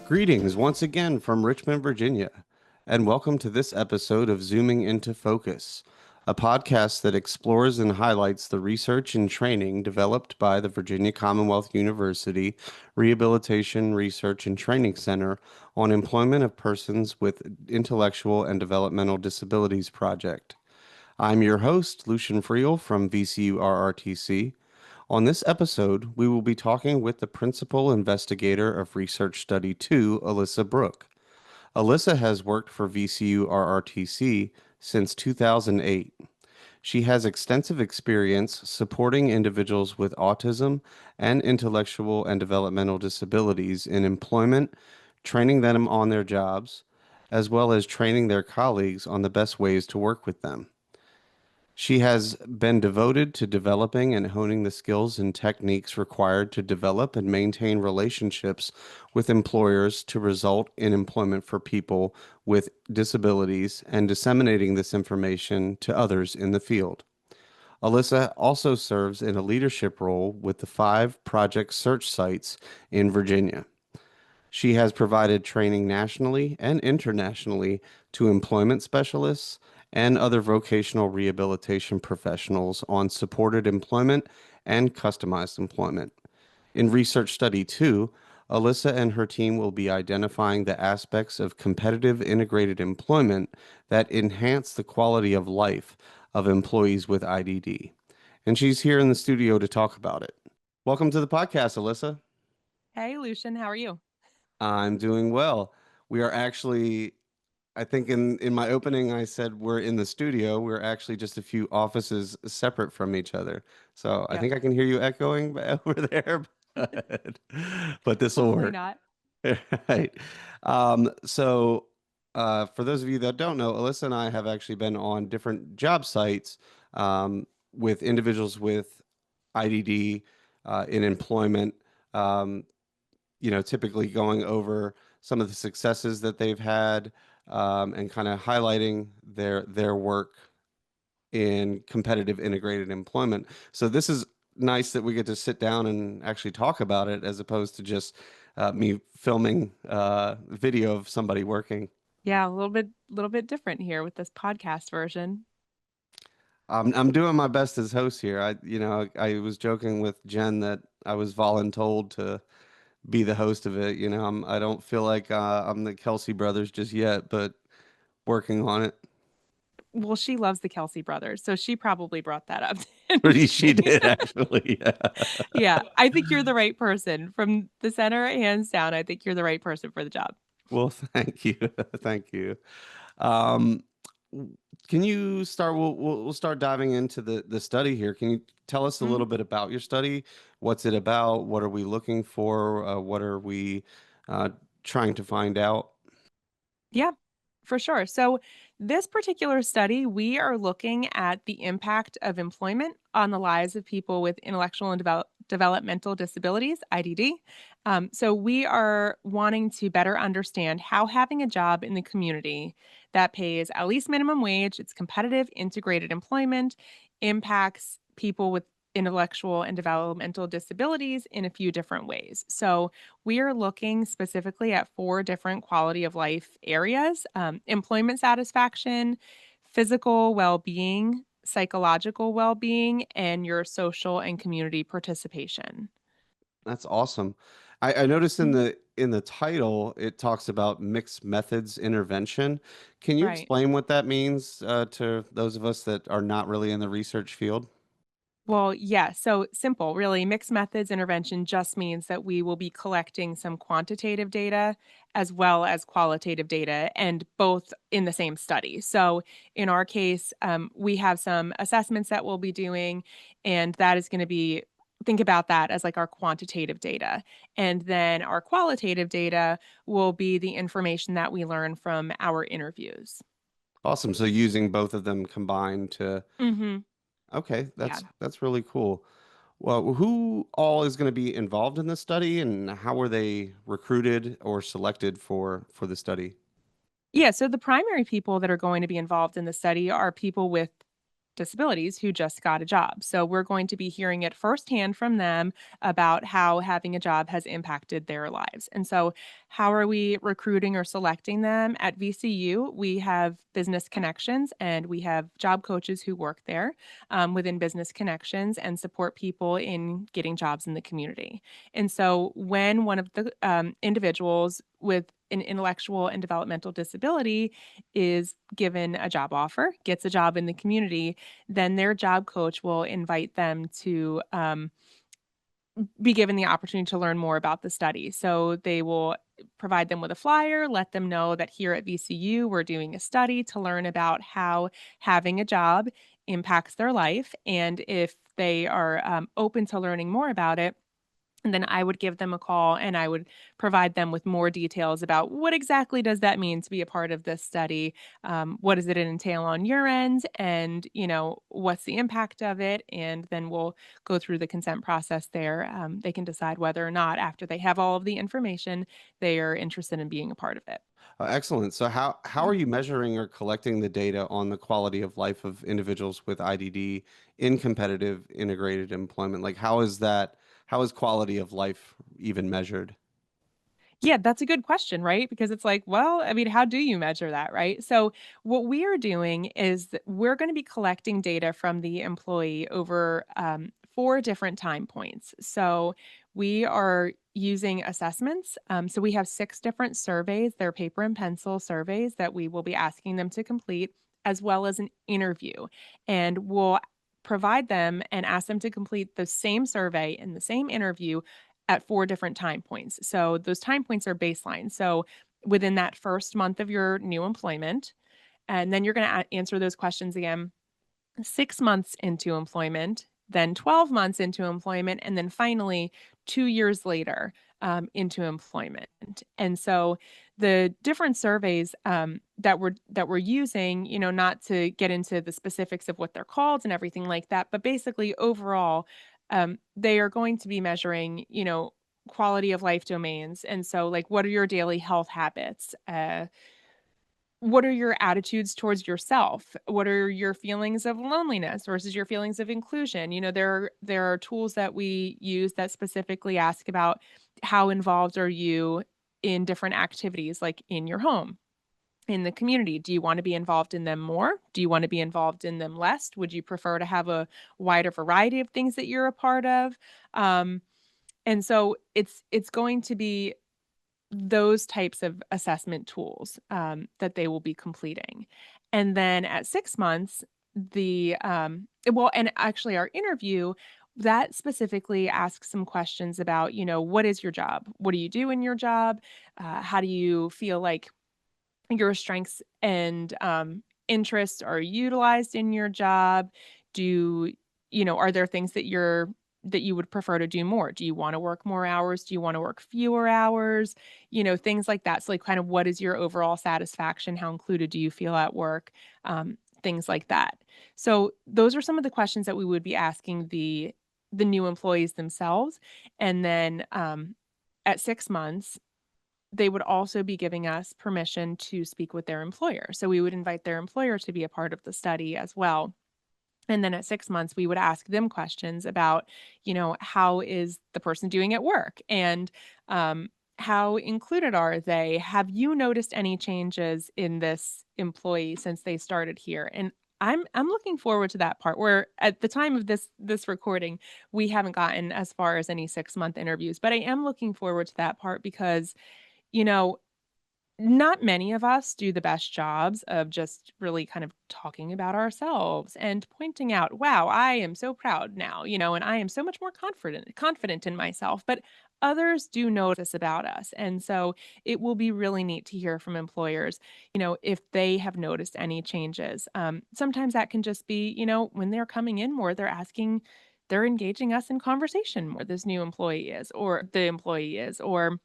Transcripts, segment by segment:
Greetings once again from Richmond, Virginia, and welcome to this episode of Zooming into Focus, a podcast that explores and highlights the research and training developed by the Virginia Commonwealth University Rehabilitation Research and Training Center on employment of persons with intellectual and developmental disabilities project. I'm your host, Lucian Friel from VCU RRTC. On this episode, we will be talking with the principal investigator of Research Study 2, Alissa Brooke. Alissa has worked for VCU RRTC since 2008. She has extensive experience supporting individuals with autism and intellectual and developmental disabilities in employment, training them on their jobs, as well as training their colleagues on the best ways to work with them. She has been devoted to developing and honing the skills and techniques required to develop and maintain relationships with employers to result in employment for people with disabilities and disseminating this information to others in the field. Alissa also serves in a leadership role with the 5 project search sites in Virginia. She has provided training nationally and internationally to employment specialists and other vocational rehabilitation professionals on supported employment and customized employment. In Research Study 2, Alissa and her team will be identifying the aspects of competitive integrated employment that enhance the quality of life of employees with IDD. And she's here in the studio to talk about it. Welcome to the podcast, Alissa. Hey, Lucian, how are you? I'm doing well. We are actually, I think in my opening, I said we're in the studio. We're actually just a few offices separate from each other. So I Yep. think I can hear you echoing over there, but this will Hopefully work. not. Right. So for those of you that don't know, Alyssa and I have actually been on different job sites with individuals with IDD in employment. Um, typically going over some of the successes that they've had and kind of highlighting their work in competitive integrated employment. So this is nice that we get to sit down and actually talk about it as opposed to just me filming video of somebody working. Yeah, a little bit different here with this podcast version. I'm doing my best as host here. I was joking with Jen that I was voluntold to be the host of it. I don't feel like I'm the Kelsey brothers just yet, but working on it. Well, she loves the Kelsey brothers, so she probably brought that up, didn't She she? did actually. Yeah. Yeah, I think you're the right person. From the center, hands down, I think you're the right person for the job. Well, thank you. Thank you. Um, can you start? We'll start diving into the study here. Can you tell us a Mm, little bit about your study? What's it about? What are we looking for? What are we uh, trying to find out? yeah, for sure. So, this particular study, we are looking at the impact of employment on the lives of people with intellectual and developmental disabilities, IDD. So, we are wanting to better understand how having a job in the community that pays at least minimum wage, it's competitive, integrated employment, impacts people with intellectual and developmental disabilities in a few different ways. So, we are looking specifically at 4 different quality of life areas: employment satisfaction, physical well being, psychological well being, and your social and community participation. That's awesome. I noticed in Mhm. the title it talks about mixed methods intervention. Can you Right. explain what that means to those of us that are not really in the research field? Well, yeah. So simple, really. Mixed methods intervention just means that we will be collecting some quantitative data as well as qualitative data, and both in the same study. So in our case, we have some assessments that we'll be doing, and that is going to be, think about that as like our quantitative data. And then our qualitative data will be the information that we learn from our interviews. Awesome. So using both of them combined to Hmm. okay, Yeah. that's really cool. Well, who all is going to be involved in the study and how were they recruited or selected for the study? Yeah, so the primary people that are going to be involved in the study are people with disabilities who just got a job. So we're going to be hearing it firsthand from them about how having a job has impacted their lives. And so, how are we recruiting or selecting them? At VCU, we have business connections and we have job coaches who work there within business connections and support people in getting jobs in the community. And so, when one of the individuals with an intellectual and developmental disability is given a job offer, gets a job in the community, then their job coach will invite them to be given the opportunity to learn more about the study. So they will provide them with a flyer, let them know that here at VCU, we're doing a study to learn about how having a job impacts their life. And if they are open to learning more about it, and then I would give them a call and I would provide them with more details about what exactly does that mean to be a part of this study? What does it entail on your end? And, what's the impact of it? And then we'll go through the consent process there. They can decide whether or not, after they have all of the information, they are interested in being a part of it. Excellent. So how are you measuring or collecting the data on the quality of life of individuals with IDD in competitive integrated employment? Like how is quality of life even measured? Yeah, that's a good question, right? Because it's like, well, I mean, how do you measure that, right? So, what we are doing is that we're going to be collecting data from the employee over 4 different time points. So, we are using assessments. So, we have 6 different surveys. They're paper and pencil surveys that we will be asking them to complete, as well as an interview. And we'll provide them and ask them to complete the same survey and the same interview at 4 different time points. So those time points are baseline. So within that first month of your new employment, and then you're going to answer those questions again 6 months into employment, then 12 months into employment, and then finally 2 years later into employment. And so the different surveys that we're using, not to get into the specifics of what they're called and everything like that, but basically overall, they are going to be measuring, quality of life domains. And so, like, what are your daily health habits? What are your attitudes towards yourself? What are your feelings of loneliness versus your feelings of inclusion? There are tools that we use that specifically ask about how involved are you in different activities, like in your home, in the community. Do you want to be involved in them more? Do you want to be involved in them less? Would you prefer to have a wider variety of things that you're a part of? And so it's going to be those types of assessment tools that they will be completing. And then at 6 months, and actually our interview that specifically asks some questions about, what is your job? What do you do in your job? How do you feel like your strengths and interests are utilized in your job? Do are there things that you would prefer to do more? Do you want to work more hours? Do you want to work fewer hours? Things like that. So, like, kind of, what is your overall satisfaction? How included do you feel at work? Things like that. So those are some of the questions that we would be asking the new employees themselves. And then at 6 months, they would also be giving us permission to speak with their employer. So we would invite their employer to be a part of the study as well. And then at 6 months, we would ask them questions about, how is the person doing at work? And how included are they? Have you noticed any changes in this employee since they started here? And I'm looking forward to that part where at the time of this recording, we haven't gotten as far as any 6 month interviews, but I am looking forward to that part because you know, not many of us do the best jobs of just really kind of talking about ourselves and pointing out, wow, I am so proud now, and I am so much more confident in myself. But others do notice about us. And so it will be really neat to hear from employers, if they have noticed any changes. Sometimes that can just be, when they're coming in more, they're engaging us in conversation more, this new employee is, or the employee is, or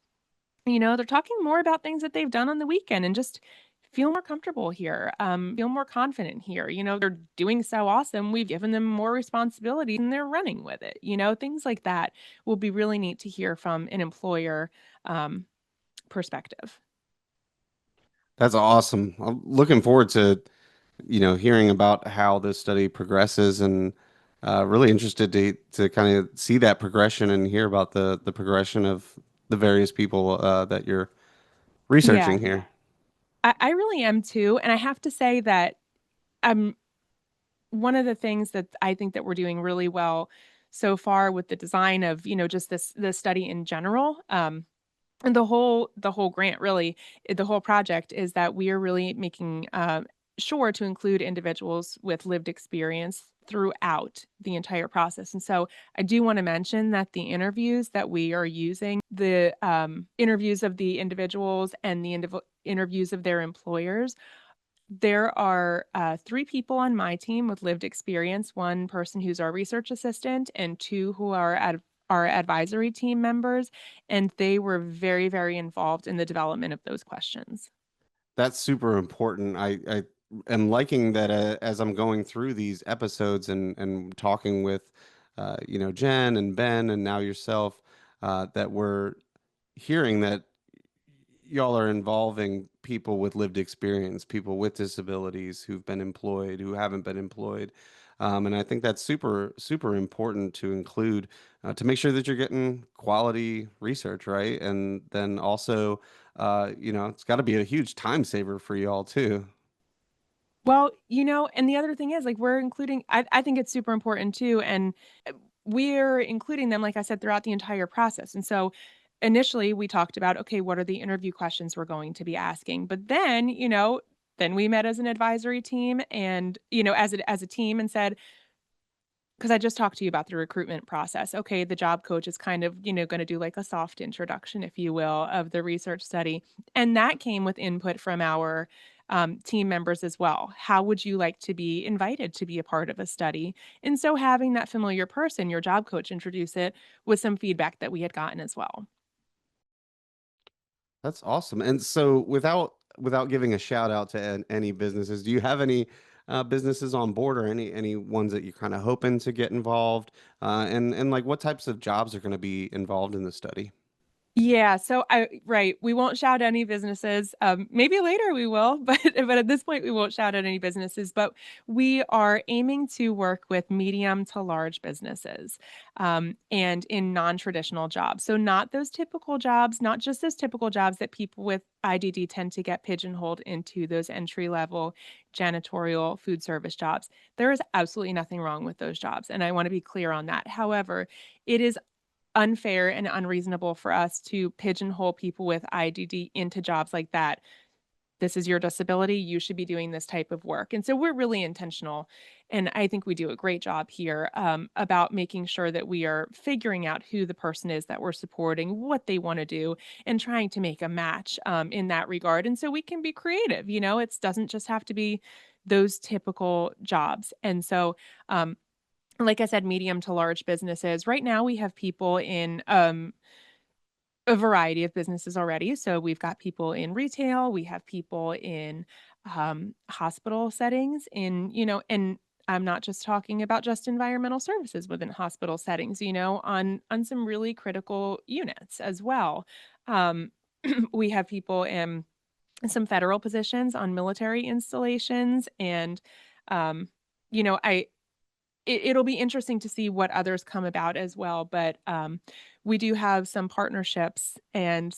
they're talking more about things that they've done on the weekend and just feel more comfortable here, feel more confident here. They're doing so awesome. We've given them more responsibility and they're running with it. Things like that will be really neat to hear from an employer perspective. That's awesome. I'm looking forward to hearing about how this study progresses and really interested to kind of see that progression and hear about the progression of the various people that you're Yeah, researching here. I really am too. And I have to say that I'm one of the things that I think that we're doing really well so far with the design of, just this study in general. And the whole grant really, the whole project is that we are really making sure to include individuals with lived experience throughout the entire process. And so I do want to mention that the interviews that we are using, the interviews of the individuals and the interviews of their employers, there are 3 people on my team with lived experience, one person who's our research assistant, and 2 who are our advisory team members. And they were very, very involved in the development of those questions. That's super important. I am liking that as I'm going through these episodes and talking with, Jen and Ben and now yourself, that we're hearing that y'all are involving people with lived experience, people with disabilities who've been employed, who haven't been employed. And I think that's super, super important to include to make sure that you're getting quality research, right? And then also, it's got to be a huge time saver for y'all too. Well, and the other thing is, like, we're including, I think it's super important too. And we're including them, like I said, throughout the entire process. And so initially we talked about, okay, what are the interview questions we're going to be asking? But then, then we met as an advisory team and, as a team and said, because I just talked to you about the recruitment process. Okay, the job coach is kind of, going to do like a soft introduction, if you will, of the research study. And that came with input from our team members as well. How would you like to be invited to be a part of a study? And so having that familiar person, your job coach, introduce it was some feedback that we had gotten as well. That's awesome. And so without giving a shout out to any businesses, do you have any businesses on board or any ones that you're kind of hoping to get involved? And like what types of jobs are going to be involved in the study? Yeah, so right, we won't shout any businesses. Maybe later we will, but at this point we won't shout at any businesses. But we are aiming to work with medium to large businesses, and in non-traditional jobs. So not those typical jobs, not just those typical jobs that people with IDD tend to get pigeonholed into those entry level janitorial food service jobs. There is absolutely nothing wrong with those jobs, and I want to be clear on that. However, it is unfair and unreasonable for us to pigeonhole people with IDD into jobs like that. This is your disability. You should be doing this type of work. And so we're really intentional. And I think we do a great job here about making sure that we are figuring out who the person is that we're supporting, what they want to do, and trying to make a match in that regard. And so we can be creative. It doesn't just have to be those typical jobs. And so, like I said, medium to large businesses. Right now, we have people in a variety of businesses already. So we've got people in retail, we have people in hospital settings, and I'm not just talking about just environmental services within hospital settings, on some really critical units as well. Um, we have people in some federal positions on military installations, and um, I it'll be interesting to see what others come about as well, but, we do have some partnerships and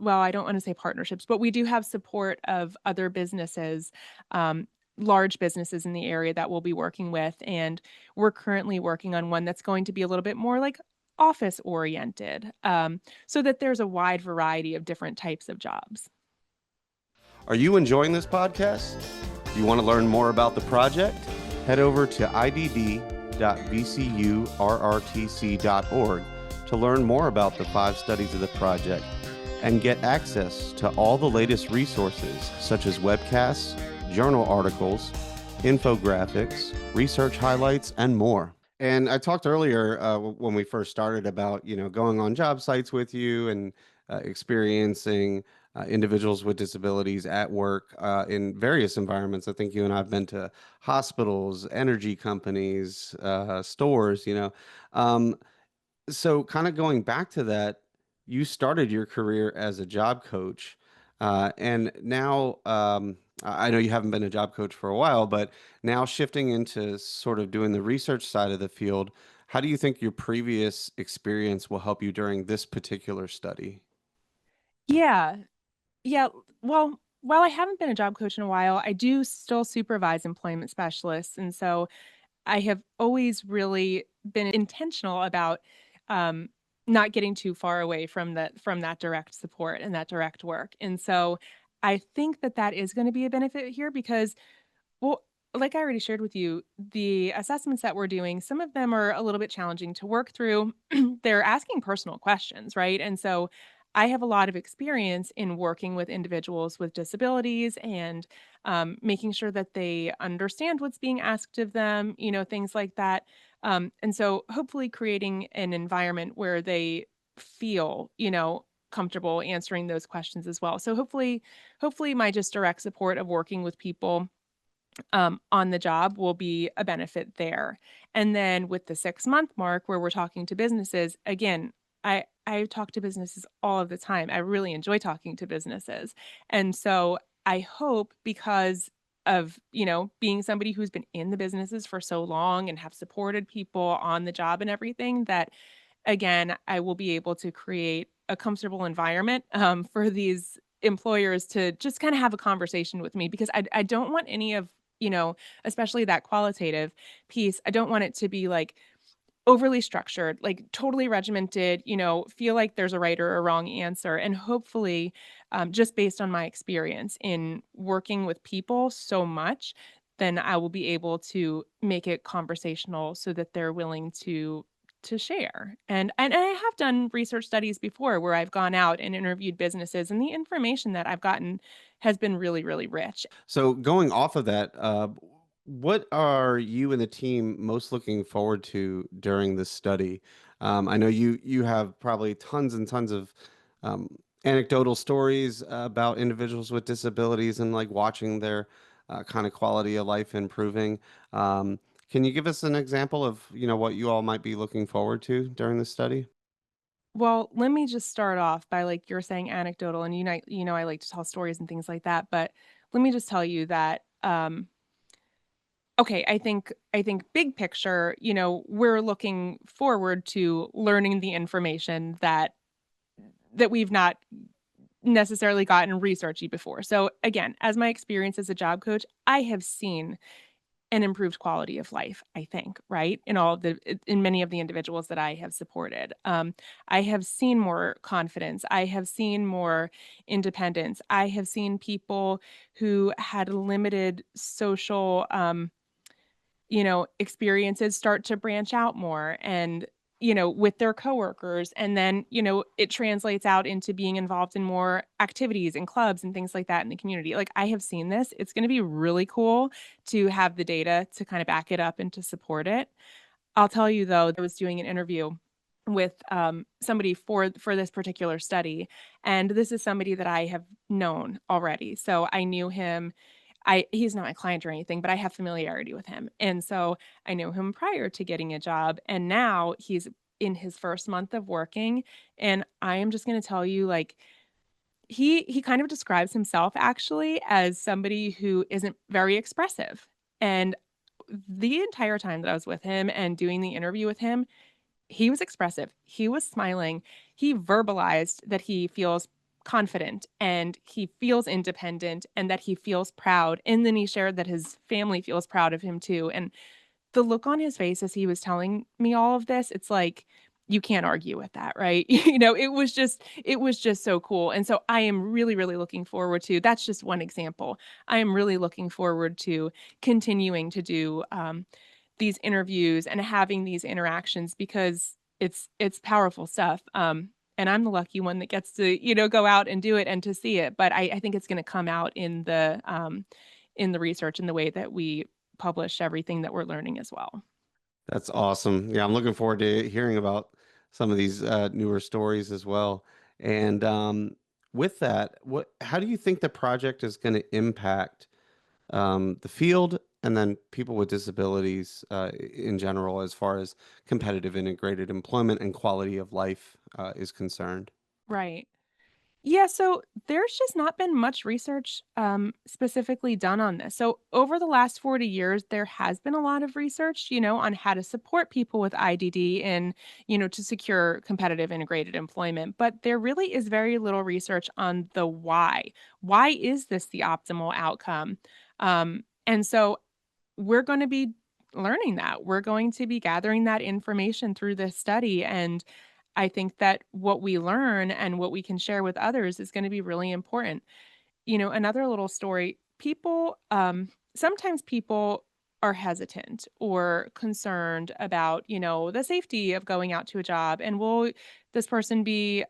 well, I don't wanna say partnerships, but we do have support of other businesses, large businesses in the area that we'll be working with, and we're currently working on one that's going to be a little bit more, like, office-oriented, so that there's a wide variety of different types of jobs. Are you enjoying this podcast? Do you want to learn more about the project? Head over to idd.vcurrtc.org to learn more about the 5 studies of the project and get access to all the latest resources such as webcasts, journal articles, infographics, research highlights, and more. And I talked earlier when we first started about, going on job sites with you and experiencing individuals with disabilities at work in various environments. I think you and I have been to hospitals, energy companies, stores, So kind of going back to that, you started your career as a job coach. And now I know you haven't been a job coach for a while, but now shifting into sort of doing the research side of the field, how do you think your previous experience will help you during this particular study? Yeah. Yeah. Well, while I haven't been a job coach in a while, I do still supervise employment specialists. And so I have always really been intentional about um, not getting too far away from that direct support and that direct work. And so I think that that is going to be a benefit here because, well, like I already shared with you, the assessments that we're doing, some of them are a little bit challenging to work through. They're asking personal questions, right? And so I have a lot of experience in working with individuals with disabilities and making sure that they understand what's being asked of them, things like that. And so hopefully creating an environment where they feel, comfortable answering those questions as well. So hopefully my just direct support of working with people on the job will be a benefit there. And then with the 6-month mark where we're talking to businesses, again, I talk to businesses all of the time. I really enjoy talking to businesses. And so I hope because of, being somebody who's been in the businesses for so long and have supported people on the job and everything that again, I will be able to create a comfortable environment for these employers to just kind of have a conversation with me because I don't want any of, especially that qualitative piece. I don't want it to be like overly structured, like totally regimented, feel like there's a right or a wrong answer. And hopefully, just based on my experience in working with people so much, then I will be able to make it conversational so that they're willing to share. And I have done research studies before where I've gone out and interviewed businesses and the information that I've gotten has been really, really rich. So going off of that, what are you and the team most looking forward to during this study? I know you have probably tons and tons of um, anecdotal stories about individuals with disabilities and like watching their kind of quality of life improving. Um, can you give us an example of, what you all might be looking forward to during this study? Well, let me just start off by like you're saying anecdotal and I like to tell stories and things like that, but let me just tell you that okay, I think big picture, we're looking forward to learning the information that we've not necessarily gotten researchy before. So again, as my experience as a job coach, I have seen an improved quality of life, I think, right? In many of the individuals that I have supported. I have seen more confidence. I have seen more independence. I have seen people who had limited social experiences start to branch out more and, with their coworkers. And then, it translates out into being involved in more activities and clubs and things like that in the community. Like I have seen this. It's going to be really cool to have the data to kind of back it up and to support it. I'll tell you though, I was doing an interview with somebody for this particular study, and this is somebody that I have known already. So I knew him. He's not my client or anything, but I have familiarity with him, and so I knew him prior to getting a job, and now he's in his first month of working, and I am just going to tell you, like he kind of describes himself actually as somebody who isn't very expressive, and the entire time that I was with him and doing the interview with him, he was expressive. He was smiling. He verbalized that he feels confident and he feels independent and that he feels proud. And then he shared that his family feels proud of him too. And the look on his face as he was telling me all of this, it's like you can't argue with that, right? It was just so cool. And so I am really really looking forward to that's just one example. I am really looking forward to continuing to do these interviews and having these interactions because it's powerful stuff. And I'm the lucky one that gets to, go out and do it and to see it. But I think it's going to come out in the research and the way that we publish everything that we're learning as well. That's awesome. Yeah, I'm looking forward to hearing about some of these newer stories as well. And with that, how do you think the project is going to impact the field and then people with disabilities in general, as far as competitive integrated employment and quality of life is concerned? Right. Yeah, so there's just not been much research specifically done on this. So over the last 40 years, there has been a lot of research, on how to support people with IDD and, to secure competitive integrated employment. But there really is very little research on the why. Why is this the optimal outcome? And so we're going to be learning that. We're going to be gathering that information through this study. And I think that what we learn and what we can share with others is going to be really important. Another little story, sometimes people are hesitant or concerned about, the safety of going out to a job. And will this person be,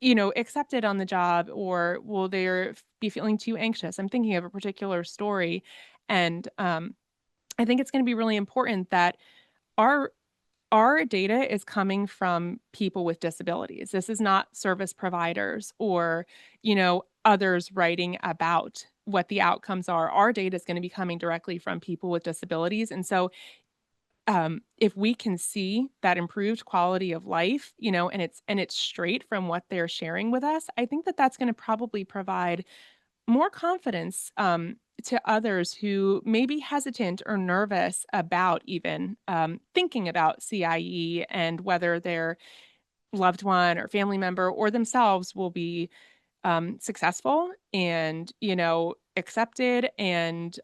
accepted on the job, or will they be feeling too anxious? I'm thinking of a particular story. And I think it's going to be really important that our our data is coming from people with disabilities. This is not service providers or, others writing about what the outcomes are. Our data is going to be coming directly from people with disabilities. And so if we can see that improved quality of life, and it's straight from what they're sharing with us, I think that that's going to probably provide more confidence to others who may be hesitant or nervous about even thinking about CIE and whether their loved one or family member or themselves will be successful and accepted and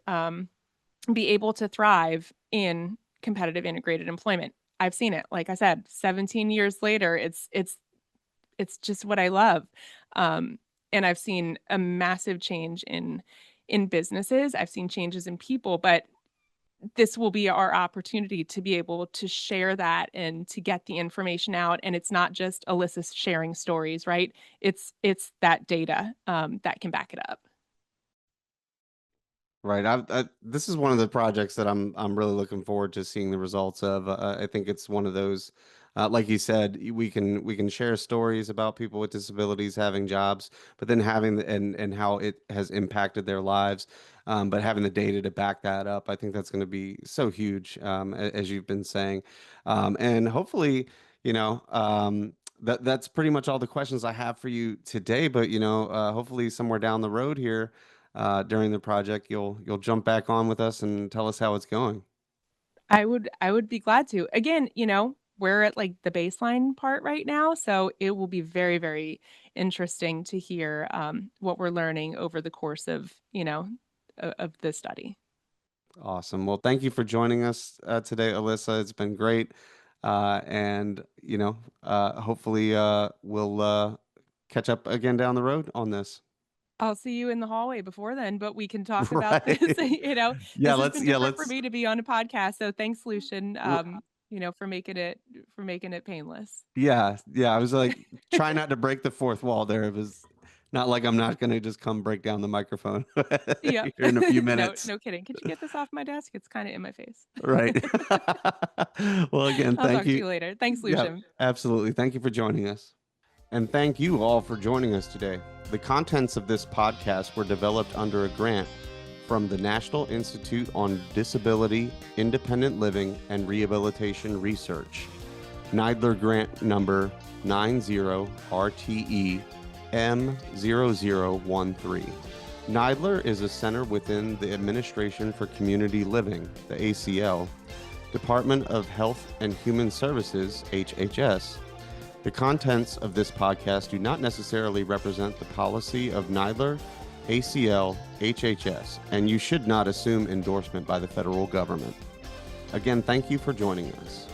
be able to thrive in competitive integrated employment. I've seen it. Like I said, 17 years later, it's just what I love. Um, and I've seen a massive change in businesses. I've seen changes in people, but this will be our opportunity to be able to share that and to get the information out. And it's not just Alyssa sharing stories, right? It's that data that can back it up. Right. This is one of the projects that I'm really looking forward to seeing the results of. I think it's one of those, like you said, we can share stories about people with disabilities having jobs, but then having and how it has impacted their lives, but having the data to back that up, I think that's going to be so huge, as you've been saying, and hopefully, that's pretty much all the questions I have for you today. But hopefully somewhere down the road here during the project, you'll jump back on with us and tell us how it's going. I would be glad to. Again, we're at like the baseline part right now, so it will be very, very interesting to hear what we're learning over the course of, of the study. Awesome. Well, thank you for joining us today, Alyssa. It's been great. And hopefully we'll catch up again down the road on this. I'll see you in the hallway before then, but we can talk about this. Right. Yeah, This has let's been yeah, different for let's me to be on a podcast. So thanks, Lucian, r- for making it painless. yeah, I was like try not to break the fourth wall there. It was not like I'm not gonna just come break down the microphone Yeah. here in a few No, minutes. no kidding. Could you get this off my desk? It's kind of in my face. Right. Well, again, I'll thank talk to you. you later. Thanks, Yeah, Lucian. absolutely. Thank you for joining us. And thank you all for joining us today. The contents of this podcast were developed under a grant from the National Institute on Disability, Independent Living, and Rehabilitation Research, NIDLR grant number 90RTE M0013. NIDLR is a center within the Administration for Community Living, the ACL, Department of Health and Human Services, HHS. The contents of this podcast do not necessarily represent the policy of NIDLR, ACL, HHS, and you should not assume endorsement by the federal government. Again, thank you for joining us.